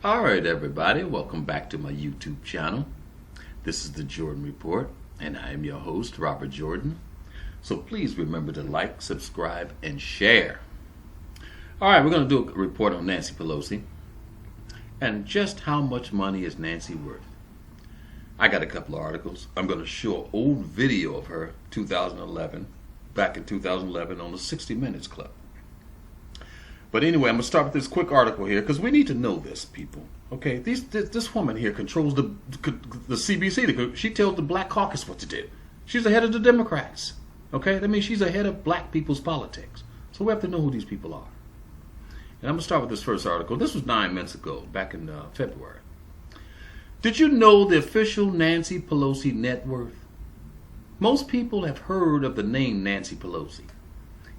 Alright everybody, welcome back to my YouTube channel. This is the Jordan Report, and I am your host, Robert Jordan. So please remember to like, subscribe, and share. Alright, we're going to do a report on Nancy Pelosi. And just how much money is Nancy worth? I got a couple of articles. I'm going to show an old video of her, back in 2011 on the 60 Minutes Club. But anyway, I'm going to start with this quick article here because we need to know this, people. Okay, this woman here controls the CBC. She tells the Black Caucus what to do. She's the head of the Democrats. Okay, that means she's the head of black people's politics. So we have to know who these people are. And I'm going to start with this first article. This was 9 months ago, back in February. Did you know the official Nancy Pelosi net worth? Most people have heard of the name Nancy Pelosi,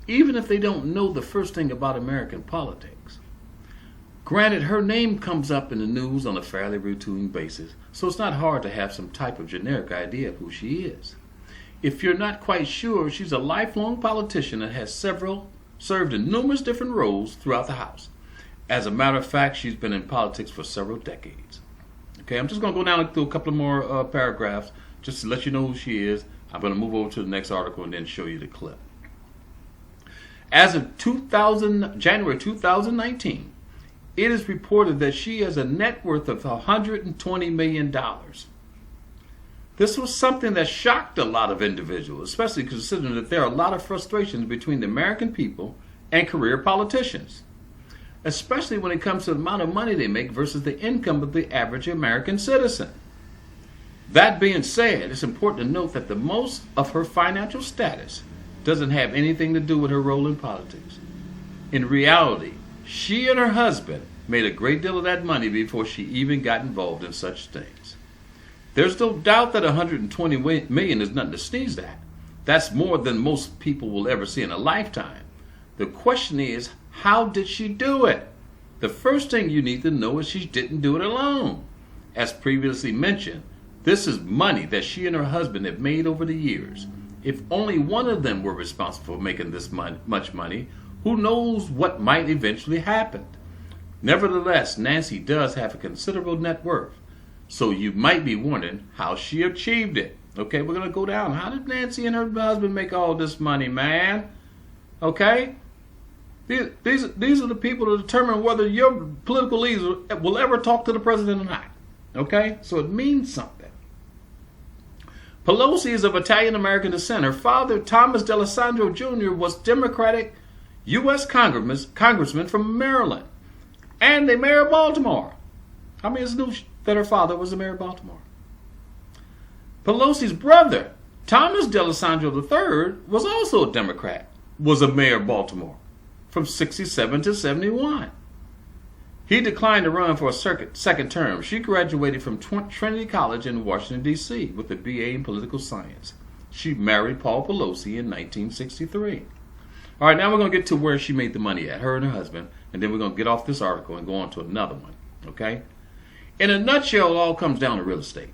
even if they don't know the first thing about American politics. Granted, her name comes up in the news on a fairly routine basis, so it's not hard to have some type of generic idea of who she is. If you're not quite sure, she's a lifelong politician that has served in numerous different roles throughout the House. As a matter of fact, she's been in politics for several decades. Okay, I'm just going to go down through a couple of more paragraphs just to let you know who she is. I'm going to move over to the next article and then show you the clip. As of January 2019, it is reported that she has a net worth of $120 million. This was something that shocked a lot of individuals, especially considering that there are a lot of frustrations between the American people and career politicians, especially when it comes to the amount of money they make versus the income of the average American citizen. That being said, it's important to note that the most of her financial status doesn't have anything to do with her role in politics. In reality, she and her husband made a great deal of that money before she even got involved in such things. There's no doubt that $120 million is nothing to sneeze at. That's more than most people will ever see in a lifetime. The question is, how did she do it? The first thing you need to know is she didn't do it alone. As previously mentioned, this is money that she and her husband have made over the years. If only one of them were responsible for making this much money, who knows what might eventually happen. Nevertheless, Nancy does have a considerable net worth. So you might be wondering how she achieved it. Okay, we're going to go down. How did Nancy and her husband make all this money, man? Okay? These are the people that determine whether your political leader will ever talk to the president or not. Okay? So it means something. Pelosi is of Italian-American descent. Her father, Thomas D'Alessandro Jr., was Democratic U.S. Congressman from Maryland and the mayor of Baltimore. How many of us knew that her father was the mayor of Baltimore? Pelosi's brother, Thomas D'Alessandro III, was also a Democrat, was a mayor of Baltimore from 67 to 71. He declined to run for a second term. She graduated from Trinity College in Washington, D.C. with a B.A. in political science. She married Paul Pelosi in 1963. All right, now we're going to get to where she made the money at, her and her husband, and then we're going to get off this article and go on to another one, okay? In a nutshell, it all comes down to real estate.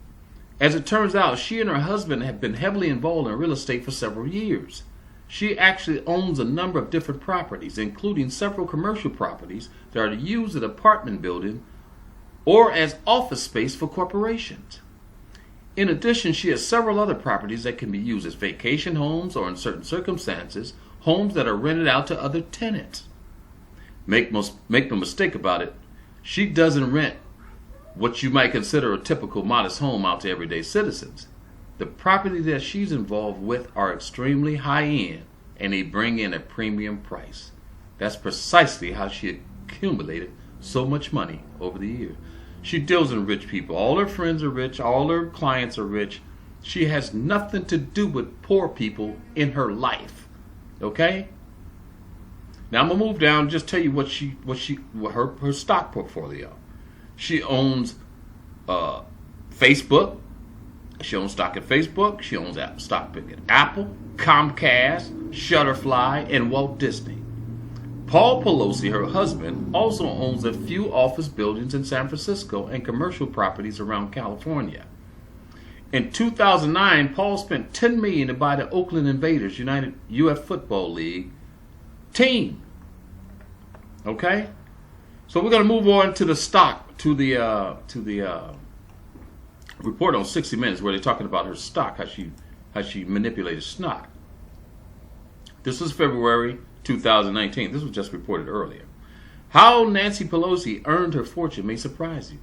As it turns out, she and her husband have been heavily involved in real estate for several years. She actually owns a number of different properties, including several commercial properties that are used as apartment building or as office space for corporations. In addition, she has several other properties that can be used as vacation homes or, in certain circumstances, homes that are rented out to other tenants. Make no mistake about it, she doesn't rent what you might consider a typical modest home out to everyday citizens. The property that she's involved with are extremely high-end, and they bring in a premium price. That's precisely how she accumulated so much money over the years. She deals in rich people. All her friends are rich. All her clients are rich. She has nothing to do with poor people in her life. Okay? Now I'm gonna move down and just tell you what her stock portfolio. She owns Facebook. She owns stock in Facebook. She owns stock in Apple, Comcast, Shutterfly, and Walt Disney. Paul Pelosi, her husband, also owns a few office buildings in San Francisco and commercial properties around California. In 2009, Paul spent $10 million to buy the Oakland Invaders United UF Football League team. Okay? So we're going to move on to the stock to the report on 60 Minutes where they're talking about her stock, how she manipulated stock. This was February 2019. This was just reported earlier. How Nancy Pelosi earned her fortune may surprise you.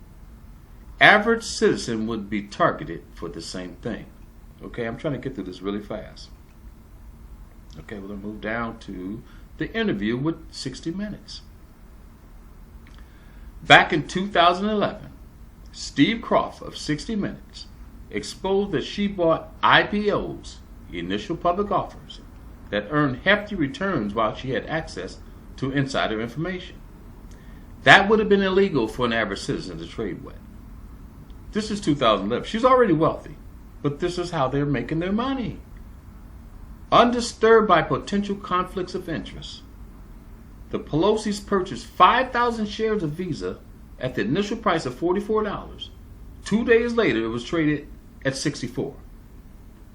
Average citizen would be targeted for the same thing. Okay, I'm trying to get through this really fast. Okay, we're going to move down to the interview with 60 Minutes. Back in 2011, Steve Croft of 60 Minutes exposed that she bought IPOs, initial public offers, that earned hefty returns while she had access to insider information. That would have been illegal for an average citizen to trade with. This is 2011. She's already wealthy, but this is how they're making their money. Undisturbed by potential conflicts of interest, the Pelosi's purchased 5,000 shares of Visa at the initial price of $44. 2 days later, it was traded at $64.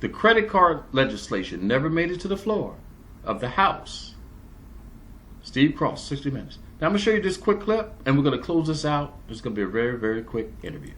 The credit card legislation never made it to the floor of the House. Steve Cross, 60 Minutes. Now I'm going to show you this quick clip, and we're going to close this out. It's going to be a very, very quick interview.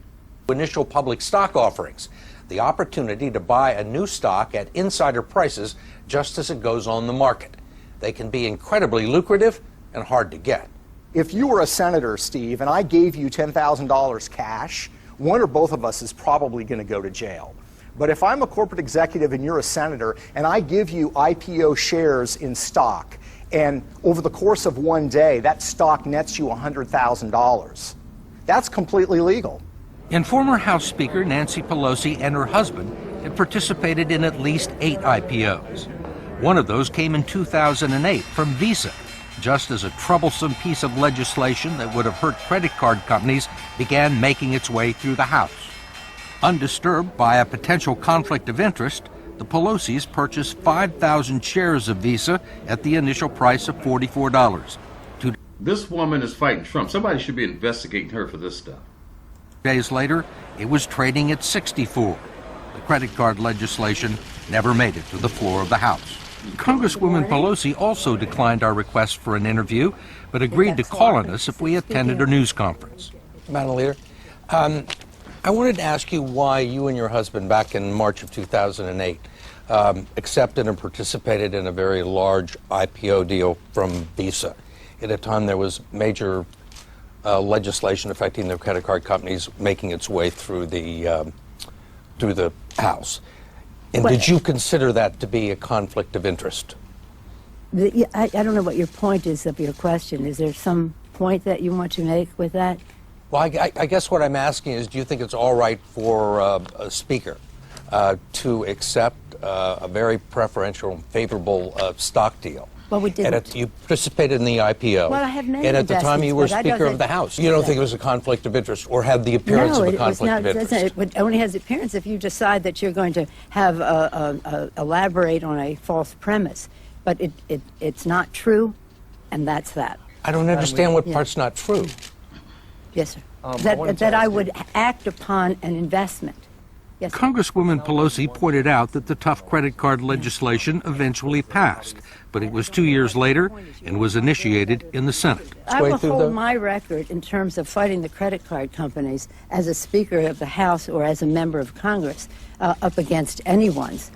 Initial public stock offerings, the opportunity to buy a new stock at insider prices just as it goes on the market. They can be incredibly lucrative and hard to get. If you were a senator, Steve, and I gave you $10,000 cash, one or both of us is probably going to go to jail. But if I'm a corporate executive and you're a senator, and I give you IPO shares in stock, and over the course of one day, that stock nets you $100,000, that's completely legal. And former House Speaker Nancy Pelosi and her husband had participated in at least 8 IPOs. One of those came in 2008 from Visa, just as a troublesome piece of legislation that would have hurt credit card companies began making its way through the House. Undisturbed by a potential conflict of interest, the Pelosi's purchased 5,000 shares of Visa at the initial price of $44. 2 This woman is fighting Trump. Somebody should be investigating her for this stuff. days later, it was trading at $64. The credit card legislation never made it to the floor of the House. Congresswoman Pelosi also declined our request for an interview, but agreed to call on us if we attended a news conference. Madam Leader, I wanted to ask you why you and your husband, back in March of 2008, accepted and participated in a very large IPO deal from Visa. At a time there was major legislation affecting the credit card companies making its way through the House. And did you consider that to be a conflict of interest? I don't know what your point is of your question. Is there some point that you want to make with that? Well, I guess what I'm asking is, do you think it's all right for a speaker to accept a very preferential and favorable stock deal? Well, we didn't. And you participated in the IPO. Well, I have many and at the time you were investments, Speaker of the House. You don't think it was a conflict of interest or had the appearance of a conflict of interest? It only has the appearance if you decide that you're going to have elaborate on a false premise. But it's not true, and that's that. I don't understand what part's not true. Yes, sir. That I would act upon an investment. Yes, sir. Congresswoman Pelosi pointed out that the tough credit card legislation eventually passed, but it was 2 years later and was initiated in the Senate. I will hold my record in terms of fighting the credit card companies as a Speaker of the House or as a member of Congress up against anyone's.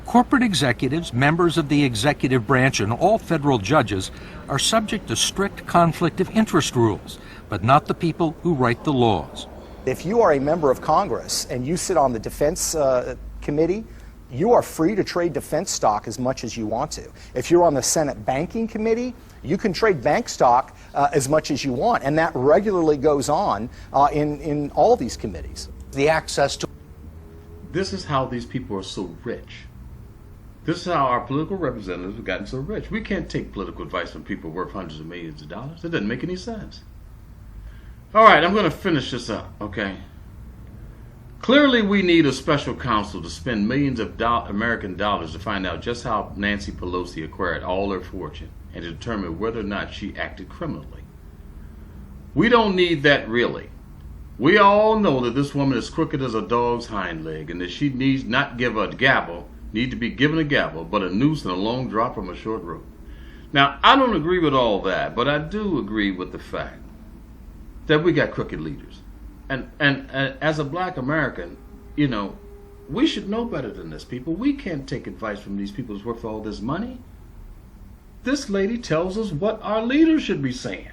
Corporate executives, members of the executive branch, and all federal judges are subject to strict conflict of interest rules, but not the people who write the laws. If you are a member of Congress and you sit on the Defense Committee, you are free to trade defense stock as much as you want to. If you're on the Senate Banking Committee, you can trade bank stock as much as you want, and that regularly goes on in all these committees. The access to... This is how these people are so rich. This is how our political representatives have gotten so rich. We can't take political advice from people worth hundreds of millions of dollars. It doesn't make any sense. All right, I'm going to finish this up, okay? Clearly, we need a special counsel to spend millions of American dollars to find out just how Nancy Pelosi acquired all her fortune and to determine whether or not she acted criminally. We don't need that, really. We all know that this woman is crooked as a dog's hind leg and that she needs not give a gavel, need to be given a gavel, but a noose and a long drop from a short rope. Now, I don't agree with all that, but I do agree with the fact that we got crooked leaders. And as a black American, you know, we should know better than this, people. We can't take advice from these people who's worth all this money. This lady tells us what our leaders should be saying.